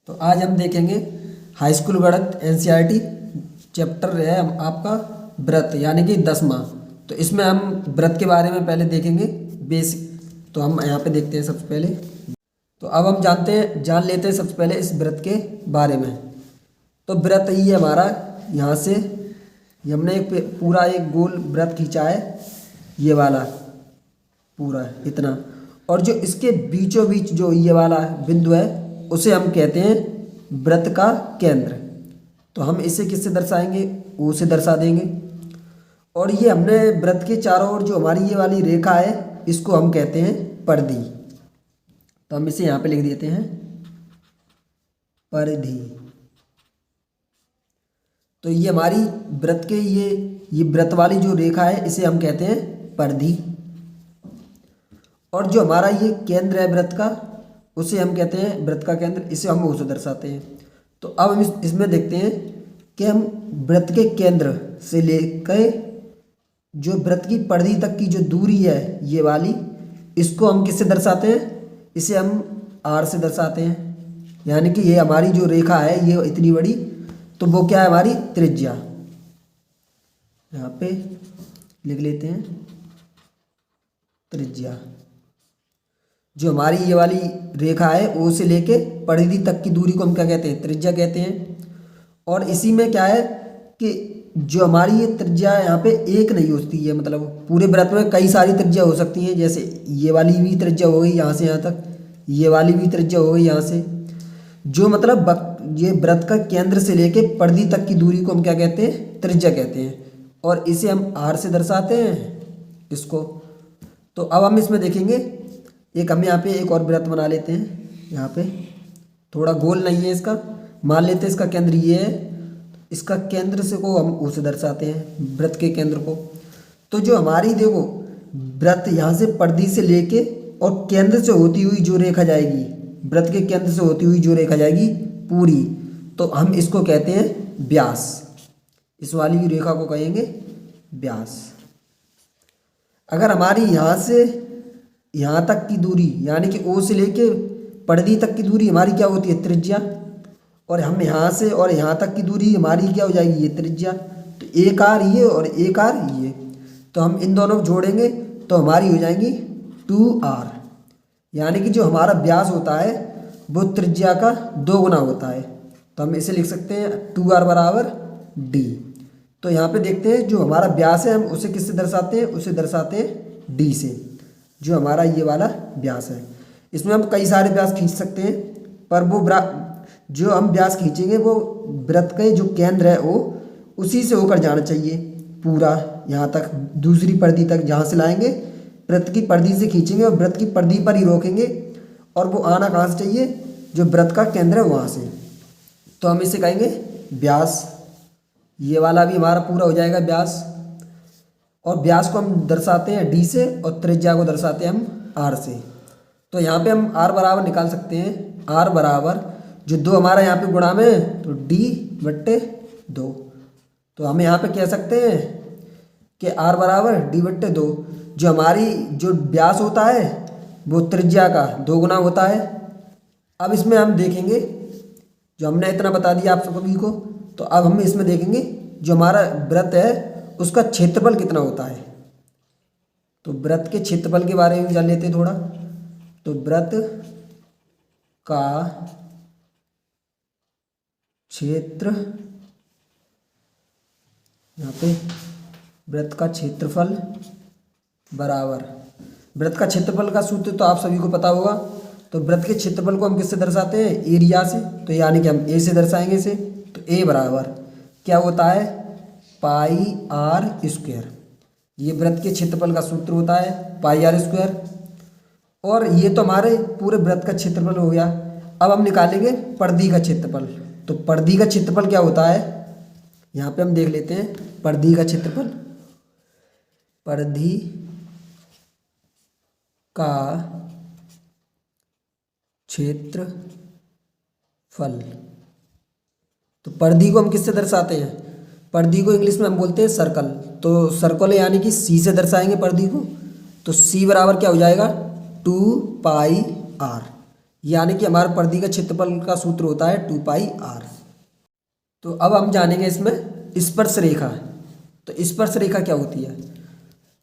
तो आज हम देखेंगे हाई स्कूल गणित एनसीईआरटी चैप्टर है आपका व्रत यानी कि 10वां। तो इसमें हम व्रत के बारे में पहले देखेंगे बेसिक। तो हम यहाँ पे देखते हैं सबसे पहले। तो अब हम जान लेते हैं सबसे पहले इस व्रत के बारे में। तो व्रत ही है हमारा, यहाँ से हमने पूरा एक गोल व्रत खींचा है, ये वाला पूरा इतना, और जो इसके बीचों बीच जो ये वाला बिंदु है उसे हम कहते हैं व्रत का केंद्र। तो हम इसे किससे दर्शाएंगे, ओ से दर्शा देंगे। और ये हमने व्रत के चारों ओर जो हमारी ये वाली रेखा है इसको हम कहते हैं परिधि। तो हम इसे यहाँ पे लिख देते हैं परिधि। तो ये हमारी व्रत के ये व्रत वाली जो रेखा है इसे हम कहते हैं परिधि। और जो हमारा ये केंद्र है व्रत का उसे हम कहते हैं व्रत का केंद्र, इसे हम ओ से दर्शाते हैं। तो अब हम इसमें देखते हैं कि हम व्रत के केंद्र से लेकर जो व्रत की परिधि तक की जो दूरी है ये वाली, इसको हम किससे दर्शाते हैं, इसे हम आर से दर्शाते हैं। यानी कि ये हमारी जो रेखा है ये इतनी बड़ी, तो वो क्या है हमारी त्रिज्या। यहाँ पे लिख लेते हैं त्रिज्या। जो हमारी ये वाली रेखा है ओ से लेके परिधि तक की दूरी को हम क्या कहते हैं, त्रिज्या कहते हैं। और इसी में क्या है कि जो हमारी ये त्रिज्या यहाँ पे एक नहीं होती है, मतलब पूरे व्रत में कई सारी त्रिज्या हो सकती हैं। जैसे ये वाली भी त्रिज्या हो गई यहाँ से यहाँ तक, ये वाली भी त्रिज्या हो गई यहाँ से। जो मतलब ये व्रत का केंद्र से लेके परिधि तक की दूरी को हम क्या कहते हैं, त्रिज्या कहते हैं। और इसे हम आर से दर्शाते हैं इसको। तो अब हम इसमें देखेंगे, एक हम यहाँ पे एक और व्रत बना लेते हैं। यहाँ पे थोड़ा गोल नहीं है इसका, मान लेते हैं इसका केंद्र ये है, इसका केंद्र से को हम ओ से दर्शाते हैं व्रत के केंद्र को। तो जो हमारी देखो व्रत यहाँ से परिधि से लेके और केंद्र से होती हुई जो रेखा जाएगी, व्रत के केंद्र से होती हुई जो रेखा जाएगी पूरी, तो हम इसको कहते हैं व्यास। इस वाली रेखा को कहेंगे व्यास। अगर हमारी यहाँ से यहाँ तक की दूरी यानी कि ओ से लेके परिधि तक की दूरी हमारी क्या होती है, त्रिज्या। और हम यहाँ से और यहाँ तक की दूरी हमारी क्या हो जाएगी, ये त्रिज्या। तो एक आर ये और एक आर ये, तो हम इन दोनों को जोड़ेंगे तो हमारी हो जाएंगी 2r। यानी कि जो हमारा व्यास होता है वो त्रिज्या का 2 गुना होता है। तो हम इसे लिख सकते हैं 2r बराबर d। तो यहाँ पे देखते हैं जो हमारा व्यास है हम उसे किससे दर्शाते हैं, उसे दर्शाते हैं d से, जो हमारा ये वाला व्यास है। इसमें हम कई सारे व्यास खींच सकते हैं, पर वो जो हम व्यास खींचेंगे वो व्रत का जो केंद्र है वो उसी से होकर जाना चाहिए पूरा यहाँ तक, दूसरी परिधि तक जहाँ से लाएंगे व्रत की परिधि से खींचेंगे और व्रत की परिधि पर ही रोकेंगे। और वो आना कहाँ से चाहिए, जो व्रत का केंद्र है वहाँ से। तो हम इसे कहेंगे व्यास। ये वाला भी हमारा पूरा हो जाएगा व्यास। और व्यास को हम दर्शाते हैं डी से और त्रिज्या को दर्शाते हैं हम आर से। तो यहाँ पे हम आर बराबर निकाल सकते हैं, आर बराबर जो 2 हमारा यहाँ पे गुणा में, तो d/2। तो हम यहाँ पे कह सकते हैं कि आर बराबर d/2। जो हमारी जो व्यास होता है वो त्रिज्या का 2 गुना होता है। अब इसमें हम देखेंगे, जो हमने इतना बता दिया आप सभी को, तो अब हम इसमें देखेंगे जो हमारा व्रत है उसका क्षेत्रफल कितना होता है। तो व्रत के क्षेत्रफल के बारे में जान लेते हैं थोड़ा। तो व्रत का क्षेत्र, यहाँ पे व्रत का क्षेत्रफल बराबर, व्रत का क्षेत्रफल का सूत्र तो आप सभी को पता होगा। तो व्रत के क्षेत्रफल को हम किससे दर्शाते हैं, एरिया से। तो यानी कि हम ए से दर्शाएंगे इसे। तो ए बराबर क्या होता है, पाई आर स्क्वायर। ये व्रत के क्षेत्रफल का सूत्र होता है पाई आर स्क्वायर। और ये तो हमारे पूरे व्रत का क्षेत्रफल हो गया। अब हम निकालेंगे परिधि का क्षेत्रफल। तो परिधि का क्षेत्रफल क्या होता है, यहाँ पे हम देख लेते हैं परिधि का क्षेत्रफल। परिधि का क्षेत्रफल, तो परिधि को हम किससे दर्शाते हैं, परिधि को इंग्लिश में हम बोलते हैं सर्कल। तो सर्कल यानी कि सी से दर्शाएंगे परिधि को। तो सी बराबर क्या हो जाएगा, 2 पाई आर। यानी कि हमारे परिधि का क्षेत्रफल का सूत्र होता है 2πr। तो अब हम जानेंगे इसमें स्पर्श रेखा। तो स्पर्श रेखा क्या होती है?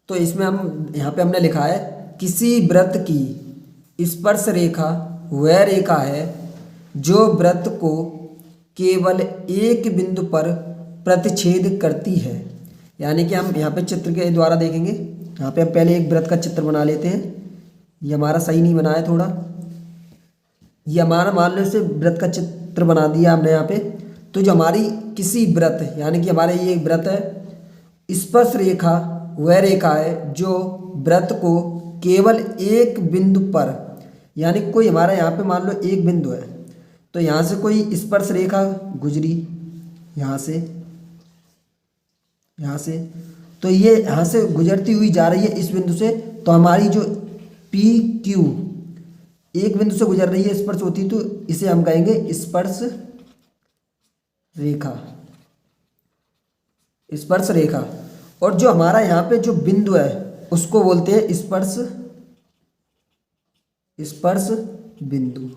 तो इसमें हम यहाँ पे हमने लिखा है किसी वृत्त की स्पर्श रेखा वह रेखा है जो वृत्त को केवल एक बिंदु पर प्रतिच्छेद करती है। यानी कि हम यहाँ पे चित्र के द्वारा देखेंगे। यहाँ पे हम पहले एक वृत्त का चित्र बना लेते हैं। ये हमारा सही नहीं बना है थोड़ा। ये हमारा मान लो इसे वृत्त का चित्र बना दिया हमने यहाँ पे। तो जो हमारी किसी वृत्त यानी कि हमारे ये वृत्त है, स्पर्श रेखा वह रेखा है जो वृत्त को केवल एक बिंदु पर, यानी कोई हमारा यहाँ पे मान लो एक बिंदु है, तो यहाँ से कोई स्पर्श रेखा गुजरी यहाँ से, तो ये यहाँ से गुजरती हुई जा रही है इस बिंदु से। तो हमारी जो पी क्यू एक बिंदु से गुजर रही है स्पर्श होती, तो इसे हम कहेंगे स्पर्श रेखा, स्पर्श रेखा। और जो हमारा यहाँ पे जो बिंदु है उसको बोलते हैं स्पर्श बिंदु,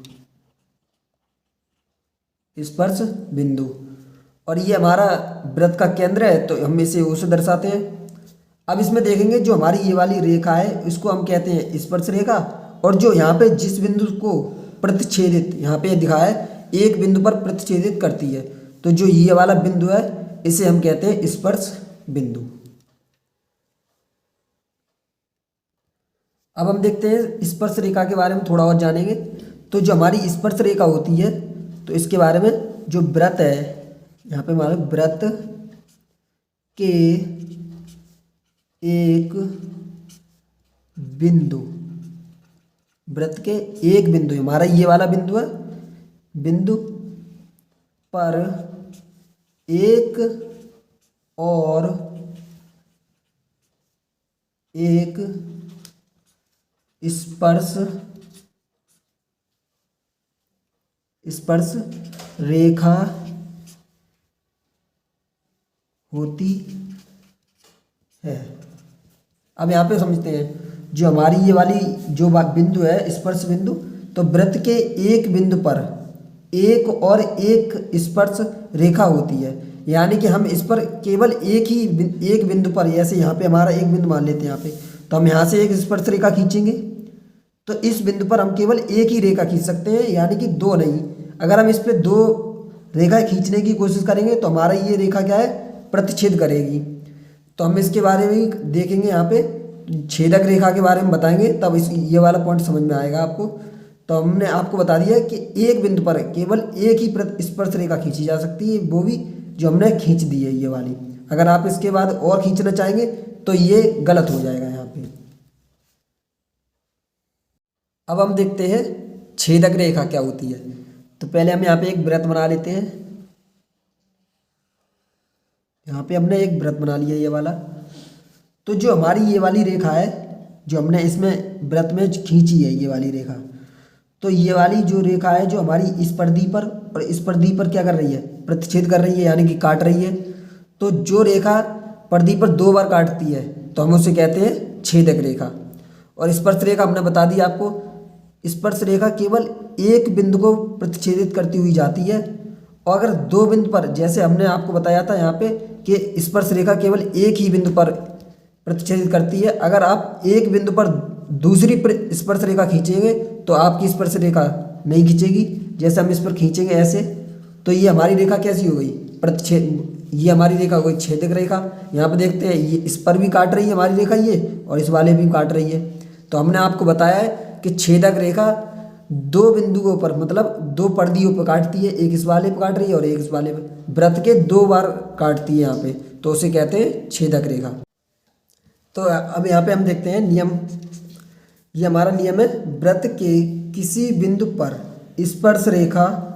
स्पर्श बिंदु। और ये हमारा वृत्त का केंद्र है, तो हम इसे ओ से दर्शाते हैं। अब इसमें देखेंगे जो हमारी ये वाली रेखा है इसको हम कहते हैं स्पर्श रेखा। और जो यहाँ पे जिस बिंदु को प्रतिच्छेदित यहाँ पे दिखा है एक बिंदु पर प्रतिच्छेदित करती है, तो जो ये वाला बिंदु है इसे हम कहते हैं स्पर्श बिंदु। अब हम देखते हैं स्पर्श रेखा के बारे में थोड़ा और जानेंगे। तो जो हमारी स्पर्श रेखा होती है, तो इसके बारे में जो वृत्त है यहाँ पे हमारे वृत्त के एक बिंदु, वृत्त के एक बिंदु, हमारा ये वाला बिंदु है, बिंदु पर एक और एक स्पर्श रेखा होती है। अब यहाँ पे समझते हैं जो हमारी ये वाली जो बिंदु है स्पर्श बिंदु, तो वृत्त के एक बिंदु पर एक और एक स्पर्श रेखा होती है। यानी कि हम इस पर केवल एक बिंदु पर, जैसे यहाँ पे हमारा एक बिंदु मान लेते हैं यहाँ पे, तो हम यहाँ से एक स्पर्श रेखा खींचेंगे, तो इस बिंदु पर हम केवल एक ही रेखा खींच सकते हैं, यानी कि दो नहीं। अगर हम इस पे दो रेखा खींचने की कोशिश करेंगे तो हमारा ये रेखा क्या है, प्रतिच्छेद करेगी। तो हम इसके बारे में देखेंगे, यहाँ पे छेदक रेखा के बारे में बताएंगे, तब ये वाला पॉइंट समझ में आएगा आपको। तो हमने आपको बता दिया कि एक बिंदु पर केवल एक ही स्पर्श रेखा खींची जा सकती है, वो भी जो हमने खींच दी है ये वाली। अगर आप इसके बाद और खींचना चाहेंगे तो ये गलत हो जाएगा यहाँ पे। अब हम देखते हैं छेदक रेखा क्या होती है। तो पहले हम यहाँ पे एक वृत्त बना लेते हैं। यहाँ पे हमने एक वृत्त बना लिया ये वाला। तो जो हमारी ये वाली रेखा है जो हमने इसमें वृत्त में खींची है ये वाली रेखा, तो ये वाली जो रेखा है जो हमारी इस परिधि पर और इस परिधि पर क्या कर रही है, प्रतिच्छेद कर रही है, यानी कि काट रही है। तो जो रेखा परिधि पर दो बार काटती है तो हम उसे कहते हैं छेदक रेखा। और स्पर्श रेखा हमने बता दिया आपको, स्पर्श रेखा केवल एक बिंदु को प्रतिच्छेदित करती हुई जाती है। और अगर दो बिंदु पर, जैसे हमने आपको बताया था यहाँ पे कि स्पर्श रेखा केवल एक ही बिंदु पर प्रतिच्छेदित करती है, अगर आप एक बिंदु पर दूसरी स्पर्श रेखा खींचेंगे तो आपकी स्पर्श रेखा नहीं खींचेगी। जैसे हम इस पर खींचेंगे ऐसे, तो ये हमारी रेखा कैसी हो गई, प्रतिच्छेद, ये हमारी रेखा हो गई छेदक रेखा। यहाँ पे देखते हैं ये इस पर भी काट रही है हमारी रेखा ये, और इस वाले भी काट रही है। तो हमने आपको बताया है कि छेदक रेखा दो बिंदुओं पर, मतलब दो परिधियों पर काटती है, एक इस वाले पर काट रही है और एक इस वाले पर, वृत्त के दो बार काटती है यहाँ पे, तो उसे कहते हैं छेदक रेखा। तो अब यहाँ पे हम देखते हैं नियम। ये हमारा नियम है, वृत्त के किसी बिंदु पर स्पर्श रेखा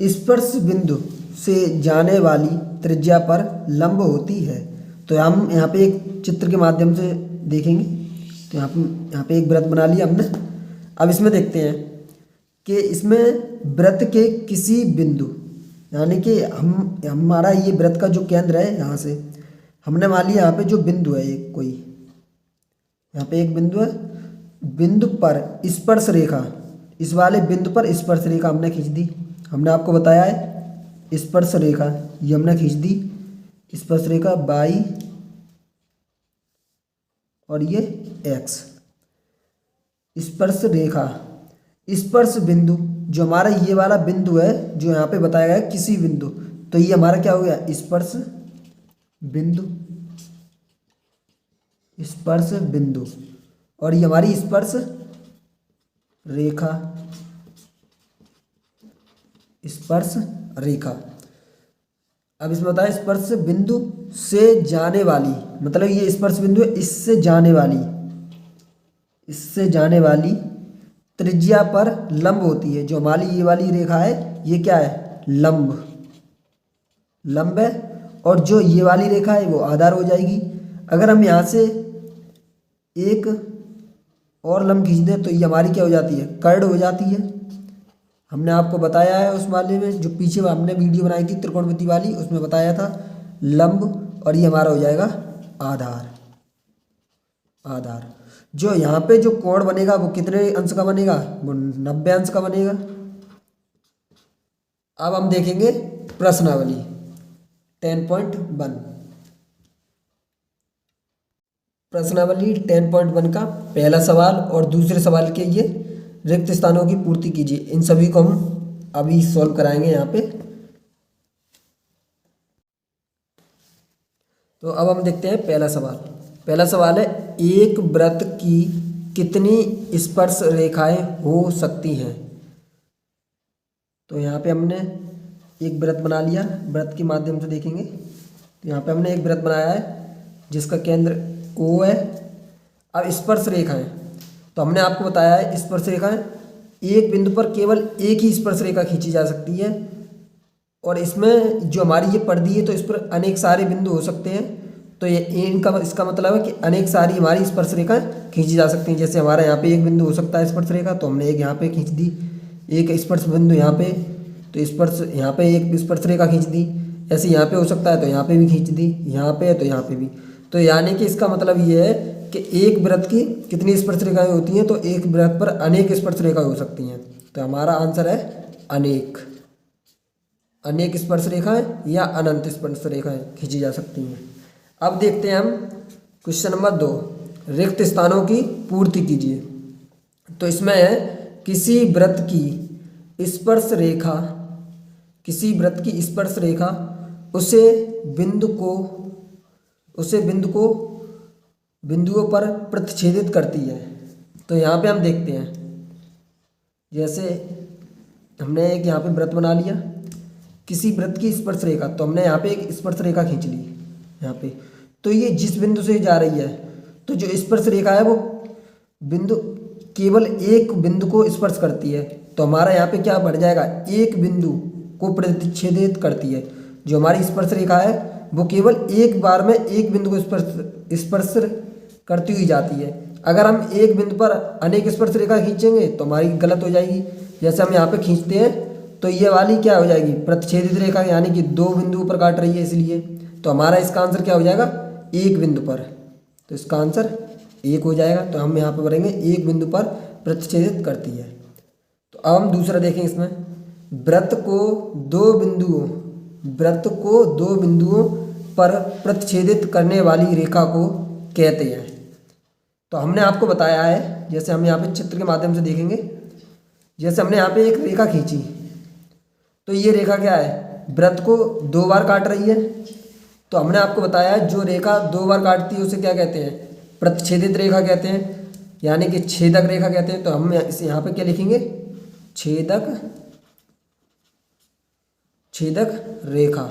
स्पर्श बिंदु से जाने वाली त्रिज्या पर लंब होती है। तो हम यहाँ पे एक चित्र के माध्यम से देखेंगे। तो यहाँ पे एक वृत्त बना लिया हमने। अब इसमें देखते हैं कि इसमें वृत्त के किसी बिंदु, यानी कि हमारा ये वृत्त का जो केंद्र है, यहाँ से हमने मान लिया यहाँ पे जो बिंदु है एक, कोई यहाँ पे एक बिंदु है, बिंदु पर स्पर्श रेखा इस वाले बिंदु पर स्पर्श रेखा हमने खींच दी। हमने आपको बताया है स्पर्श रेखा, ये हमने खींच दी स्पर्श रेखा y और ये x। स्पर्श रेखा, स्पर्श बिंदु जो हमारा ये वाला बिंदु है जो यहाँ पे बताया गया है किसी बिंदु, तो ये हमारा क्या हो गया स्पर्श बिंदु, स्पर्श बिंदु। और ये हमारी स्पर्श रेखा, स्पर्श रेखा। अब इसमें बताया स्पर्श बिंदु से जाने वाली, मतलब ये स्पर्श बिंदु है, इससे जाने वाली, इससे जाने वाली त्रिज्या पर लंब होती है। जो हमारी ये वाली रेखा है ये क्या है लंब, लंब है। और जो ये वाली रेखा है वो आधार हो जाएगी। अगर हम यहाँ से एक और लंब खींच दें तो ये हमारी क्या हो जाती है कर्ण हो जाती है। हमने आपको बताया है उस वाले में जो पीछे हमने वीडियो बनाई थी त्रिकोणमिति वाली, उसमें बताया था लंब, और ये हमारा हो जाएगा आधार, आधार। जो यहाँ पे जो कोण बनेगा वो कितने अंश का बनेगा, वो 90 अंश का बनेगा। अब हम देखेंगे प्रश्नावली 10.1। प्रश्नावली 10.1 का पहला सवाल और दूसरे सवाल के ये रिक्त स्थानों की पूर्ति कीजिए। इन सभी को हम अभी सॉल्व कराएंगे यहाँ पे। तो अब हम देखते हैं पहला सवाल। पहला सवाल है एक वृत्त की कितनी स्पर्श रेखाएं हो सकती हैं। तो यहाँ पे हमने एक वृत्त बना लिया, वृत्त के माध्यम से देखेंगे। तो यहाँ पे हमने एक वृत्त बनाया है जिसका केंद्र O है। अब स्पर्श रेखाएं, तो हमने आपको बताया है स्पर्श रेखाएं एक बिंदु पर केवल एक ही स्पर्श रेखा खींची जा सकती है, और इसमें जो हमारी ये परिधि है तो इस पर अनेक सारे बिंदु हो सकते हैं। तो ये इनका इसका मतलब है कि अनेक सारी हमारी स्पर्श रेखाएं खींची जा सकती हैं। जैसे हमारा यहाँ पे एक बिंदु हो सकता है स्पर्श रेखा, तो हमने एक यहाँ पे खींच दी, एक स्पर्श बिंदु यहाँ पे, तो स्पर्श यहाँ पे एक स्पर्श रेखा खींच दी। ऐसे यहाँ पे हो सकता है तो यहाँ पे भी खींच दी, यहाँ पे तो यहाँ पे भी। तो यानी कि इसका मतलब ये है कि एक वृत्त की कितनी स्पर्श रेखाएं होती हैं, तो एक वृत्त पर अनेक स्पर्श रेखाएं हो सकती हैं। तो हमारा आंसर है अनेक, अनेक स्पर्श रेखाएं या अनंत स्पर्श रेखाएं खींची जा सकती हैं। अब देखते हैं हम क्वेश्चन नंबर 2, रिक्त स्थानों की पूर्ति कीजिए। तो इसमें है किसी वृत्त की स्पर्श रेखा, किसी वृत्त की स्पर्श रेखा उसे बिंदुओं पर प्रतिच्छेदित करती है। तो यहाँ पे हम देखते हैं, जैसे हमने एक यहाँ पे वृत्त बना लिया, किसी वृत्त की स्पर्श रेखा, तो हमने यहाँ पे एक स्पर्श रेखा खींच ली यहाँ पे। तो ये जिस बिंदु से जा रही है, तो जो स्पर्श रेखा है वो बिंदु केवल एक बिंदु को स्पर्श करती है। तो हमारा यहाँ पे क्या बढ़ जाएगा, एक बिंदु को प्रतिच्छेदित करती है। जो हमारी स्पर्श रेखा है वो केवल एक बार में एक बिंदु को स्पर्श करती हुई जाती है। अगर हम एक बिंदु पर अनेक स्पर्श रेखा खींचेंगे तो हमारी गलत हो जाएगी। जैसे हम यहाँ पे खींचते हैं तो ये वाली क्या हो जाएगी प्रतिच्छेदित रेखा, यानी कि दो बिंदुओं पर काट रही है, इसलिए तो हमारा इसका आंसर क्या हो जाएगा एक बिंदु पर। तो इसका आंसर एक हो जाएगा। तो हम यहाँ पर भरेंगे एक बिंदु पर प्रतिच्छेदित करती है। तो अब हम दूसरा देखें, इसमें वृत्त को दो बिंदुओं पर प्रतिच्छेदित करने वाली रेखा को कहते हैं। तो हमने आपको बताया है, जैसे हम यहाँ पे चित्र के माध्यम से देखेंगे, जैसे हमने यहाँ पे एक रेखा खींची, तो ये रेखा क्या है वृत्त को दो बार काट रही है। तो हमने आपको बताया है जो रेखा दो बार काटती है उसे क्या कहते हैं, प्रतिच्छेदित रेखा कहते हैं, यानी कि छेदक रेखा कहते हैं। तो हम इसे यहाँ पे क्या लिखेंगे, छेदक रेखा।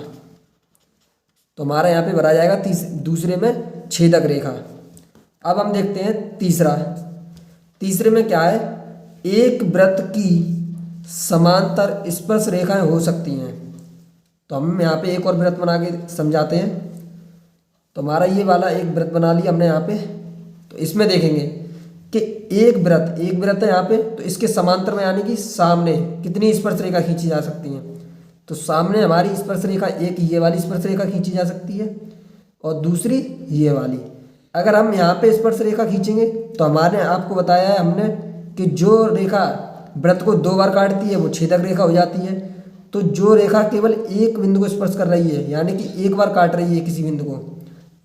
तो हमारा यहाँ पे भरा जाएगा दूसरे में छेदक रेखा। अब हम देखते हैं तीसरे में क्या है, एक वृत्त की समांतर स्पर्श रेखाएं हो सकती हैं। तो हम यहाँ पे एक और वृत्त बना के समझाते हैं। तो हमारा ये वाला एक वृत्त बना लिया हमने यहाँ पे। तो इसमें देखेंगे कि एक वृत्त है यहाँ पे, तो इसके समांतर में यानी कि सामने कितनी स्पर्श रेखा खींची जा सकती हैं। तो सामने हमारी स्पर्श रेखा एक ये वाली स्पर्श रेखा खींची जा सकती है और दूसरी ये वाली। अगर हम यहाँ पे स्पर्श रेखा खींचेंगे तो हमारे आपको बताया है हमने कि जो रेखा वृत्त को 2 बार काटती है वो छेदक रेखा हो जाती है। तो जो रेखा केवल एक बिंदु को स्पर्श कर रही है यानी कि एक बार काट रही है किसी बिंदु को,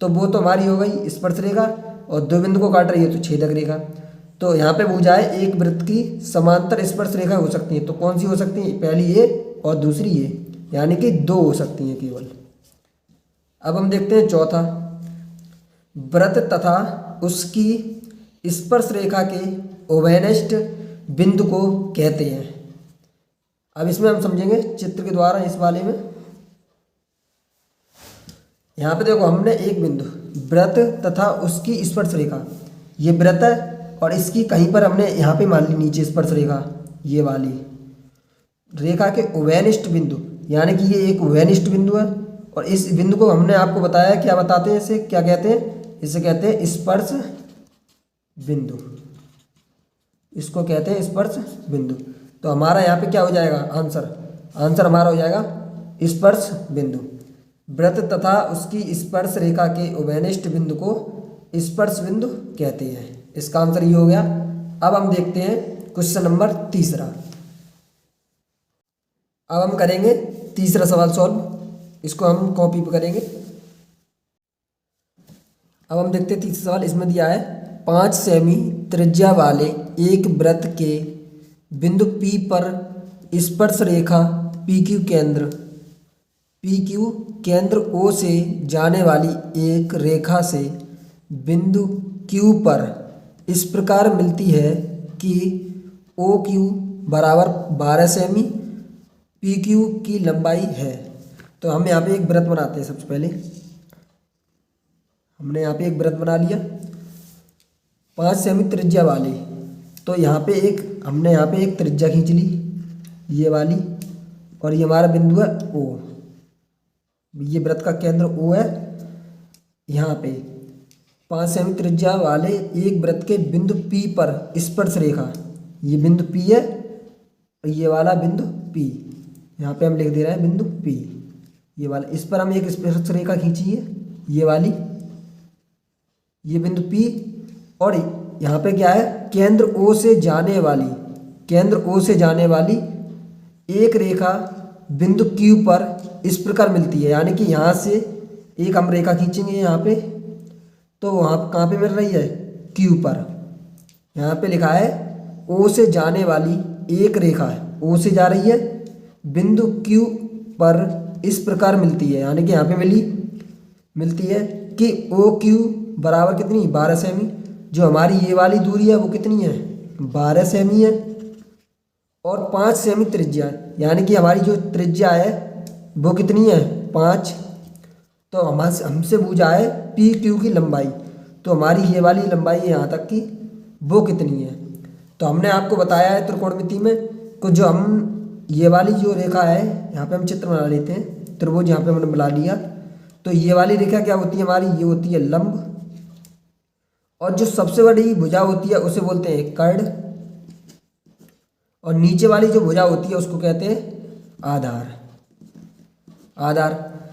तो वो तो हमारी हो गई स्पर्श रेखा, और 2 बिंदु को काट रही है तो छेदक रेखा। तो यहाँ पे पूछा है एक वृत्त की समांतर स्पर्श रेखा हो सकती है, तो कौन सी हो सकती है? पहली ये और दूसरी ये, यानी कि 2 हो सकती हैं केवल। अब हम देखते हैं चौथा, वृत्त तथा उसकी स्पर्श रेखा के उभयनिष्ठ बिंदु को कहते हैं। अब इसमें हम समझेंगे चित्र के द्वारा इस वाले में। यहाँ पे देखो हमने एक बिंदु वृत्त तथा उसकी स्पर्श रेखा, ये वृत्त है और इसकी कहीं पर हमने यहाँ पे मान ली नीचे स्पर्श रेखा, ये वाली रेखा के उभयनिष्ठ बिंदु, यानी कि ये एक उभयनिष्ठ बिंदु है और इस बिंदु को हमने आपको बताया क्या बताते हैं, इसे क्या कहते हैं? इसे कहते हैं स्पर्श बिंदु, इसको कहते हैं स्पर्श बिंदु। तो हमारा यहाँ पे क्या हो जाएगा आंसर हमारा हो जाएगा स्पर्श बिंदु। वृत्त तथा उसकी स्पर्श रेखा के उभयनिष्ठ बिंदु को स्पर्श बिंदु कहते हैं। इसका आंसर ये हो गया। अब हम देखते हैं क्वेश्चन नंबर तीसरा। अब हम करेंगे तीसरा सवाल सॉल्व, इसको हम कॉपी पे करेंगे। अब हम देखते हैं तीसरा सवाल। इसमें दिया है 5 सेमी त्रिज्या वाले एक वृत्त के बिंदु P पर स्पर्श रेखा PQ केंद्र O से जाने वाली एक रेखा से बिंदु Q पर इस प्रकार मिलती है कि OQ बराबर 12 सेमी, PQ की लंबाई है। तो हम यहाँ पे एक वृत्त बनाते हैं। सबसे पहले हमने यहाँ पे एक वृत्त बना लिया 5 सेमी त्रिज्या वाले, तो यहाँ पे हमने यहाँ पे एक त्रिज्या खींच ली ये वाली, और ये हमारा बिंदु है O, ये वृत्त का केंद्र O है। यहाँ पे 5 सेमी त्रिज्या वाले एक वृत्त के बिंदु P पर स्पर्श रेखा, ये बिंदु P है और ये वाला बिंदु P, यहाँ पे हम लिख दे रहे हैं बिंदु P, ये वाला, इस पर हम एक स्पर्श रेखा खींची है ये वाली, ये बिंदु P, और यहाँ पे क्या है केंद्र O से जाने वाली एक रेखा बिंदु Q पर इस प्रकार मिलती है, यानी कि यहाँ से एक हम रेखा खींचेंगे यहाँ पे, तो वहाँ कहाँ पे मिल रही है Q पर। यहाँ पे लिखा है O से जाने वाली एक रेखा है, O से जा रही है बिंदु Q पर इस प्रकार मिलती है, यानी कि यहाँ पे मिलती है कि OQ बराबर कितनी 12 सेमी। जो हमारी ये वाली दूरी है वो कितनी है 12 सेमी है, और 5 सेमी त्रिज्या, यानी कि हमारी जो त्रिज्या है वो कितनी है 5। तो हमसे पूछा है PQ की लंबाई, तो हमारी ये वाली लंबाई है यहाँ तक की, वो कितनी है। तो हमने आपको बताया है त्रिकोणमिति में को जो हम ये वाली जो रेखा है यहाँ पे हम चित्र बना लेते हैं, त्रिभुज यहाँ पे हमने बना लिया। तो ये वाली रेखा क्या होती है हमारी, ये होती है लंब, और जो सबसे बड़ी भुजा होती है उसे बोलते हैं कर्ण, और नीचे वाली जो भुजा होती है उसको कहते हैं आधार।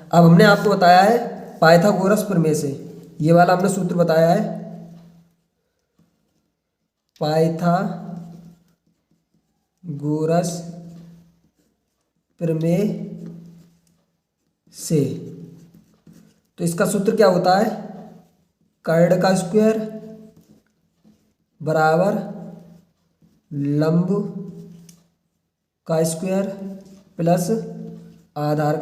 अब हमने आपको बताया है पाइथागोरस प्रमेय से, ये वाला हमने सूत्र बताया है पाइथागोरस प्रमेय से। तो इसका सूत्र क्या होता है, कर्ण का स्क्वायर बराबर लंब का स्क्वायर प्लस आधार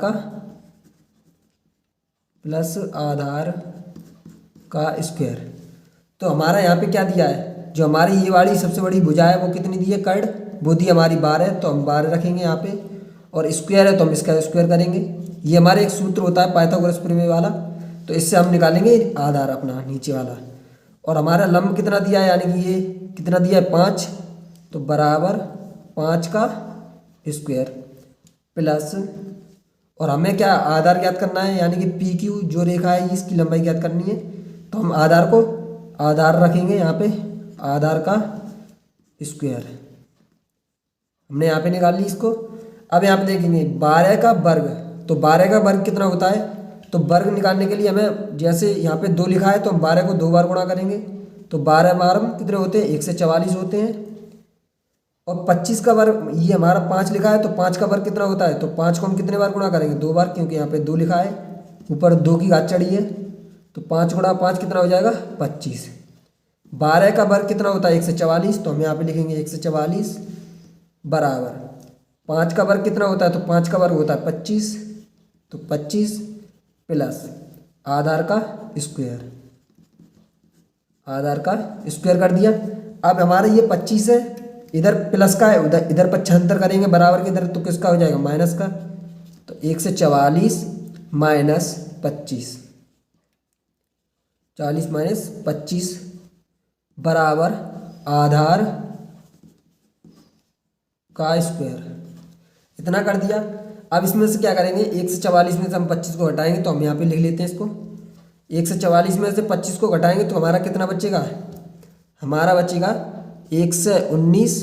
का स्क्वायर। तो हमारा यहाँ पे क्या दिया है, जो हमारी ये वाली सबसे बड़ी भुजा है वो कितनी दी है कर्ण, वो दी हमारी 12, तो हम 12 रखेंगे यहाँ पे, और स्क्वायर है तो हम इसका स्क्वायर करेंगे। ये हमारे एक सूत्र होता है पाइथागोरस प्रमेय वाला, तो इससे हम निकालेंगे आधार अपना नीचे वाला। और हमारा लंब कितना दिया है, यानी कि ये कितना दिया है 5, तो बराबर 5 का स्क्वायर प्लस, और हमें क्या आधार ज्ञात करना है, यानी कि PQ जो रेखा है इसकी लंबाई ज्ञात करनी है। तो हम आधार रखेंगे यहाँ पे, आधार का स्क्वायर हमने यहाँ पे निकाल ली इसको। अब यहाँ पे देखेंगे 12 का वर्ग, तो 12 का वर्ग कितना होता है, तो वर्ग निकालने के लिए हमें जैसे यहाँ पे 2 लिखा है तो हम 12 को 2 बार गुणा करेंगे, तो 12 बार कितने होते हैं 144 होते हैं। और 25 का वर्ग, ये हमारा 5 लिखा है तो 5 का वर्ग कितना होता है, तो 5 को हम कितने बार गुणा करेंगे, 2 बार, क्योंकि यहाँ पे 2 लिखा है, ऊपर 2 की घात चढ़ी है, तो 5 गुणा 5 कितना हो जाएगा 25। 12 का वर्ग कितना होता है 144, तो हम यहाँ पे लिखेंगे 144 बराबर 5 का वर्ग कितना होता है, तो 5 का वर्ग होता है 25, तो 25 प्लस आधार का स्क्वायर, आधार का स्क्वायर कर दिया। अब हमारा ये 25 है, इधर प्लस का है, उधर इधर 75 करेंगे बराबर के इधर, तो किसका हो जाएगा माइनस का, तो 144 माइनस 25, 40 माइनस 25 बराबर आधार का स्क्वायर, इतना कर दिया। अब इसमें से क्या करेंगे, 144 में से हम 25 को घटाएंगे, तो हम यहाँ पे लिख लेते हैं इसको, 144 में से 25 को घटाएंगे तो हमारा कितना बचेगा, हमारा बचेगा 119,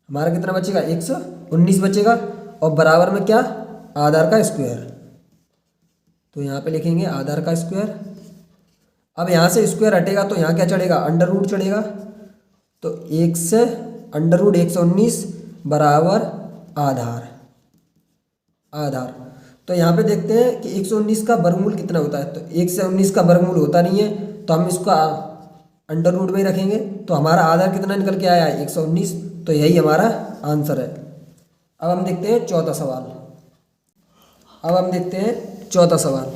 हमारा कितना बचेगा 119 बचेगा, और बराबर में क्या, आधार का स्क्वायर, तो यहाँ पे लिखेंगे आधार का स्क्वायर। अब यहाँ से स्क्वायर हटेगा तो यहाँ क्या चढ़ेगा, अंडर रूट चढ़ेगा, तो 1 से अंडर रूट 119 बराबर आधार, आधार। तो यहाँ पे देखते हैं कि 119 का वर्गमूल कितना होता है, तो 1 से 19 का वर्गमूल होता नहीं है, तो हम इसका अंडर रूट में ही रखेंगे, तो हमारा आधार कितना निकल के आया है 119, तो यही हमारा आंसर है। अब हम देखते हैं चौथा सवाल, अब हम देखते हैं चौथा सवाल।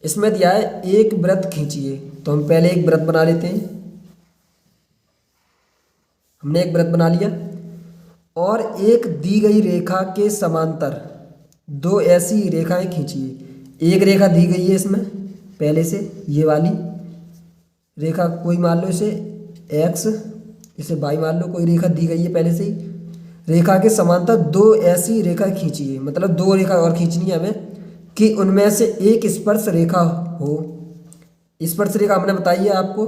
इसमें दिया है एक वृत्त खींचिए, तो हम पहले एक वृत्त बना लेते हैं, हमने एक वृत्त बना लिया, और एक दी गई रेखा के समांतर 2 ऐसी रेखाएं खींचिए। एक रेखा दी गई है इसमें पहले से, ये वाली रेखा कोई मान लो इसे x, इसे y मान लो, कोई रेखा दी गई है पहले से ही, रेखा के समांतर 2 ऐसी रेखा खींचिए, मतलब 2 रेखा और खींचनी है हमें कि उनमें से एक स्पर्श रेखा हो। स्पर्श रेखा हमने बताई है आपको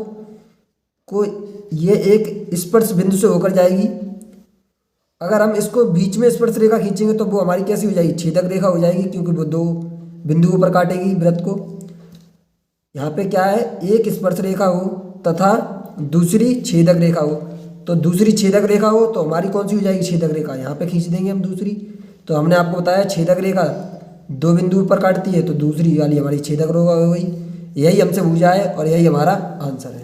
को, ये एक स्पर्श बिंदु से होकर जाएगी। अगर हम इसको बीच में स्पर्श रेखा खींचेंगे तो वो हमारी कैसी हो जाएगी, छेदक रेखा हो जाएगी, क्योंकि वो 2 बिंदुओं पर काटेगी वृत्त को। यहाँ पे क्या है, एक स्पर्श रेखा हो तथा दूसरी छेदक रेखा हो, तो दूसरी छेदक रेखा हो तो हमारी कौन सी हो जाएगी, छेदक रेखा, यहाँ पे खींच देंगे हम दूसरी। तो हमने आपको बताया छेदक रेखा 2 बिंदुओं पर काटती है, तो दूसरी वाली हमारी छेदक रेखा हो गई। यही हमसे पूछा है और यही हमारा आंसर है।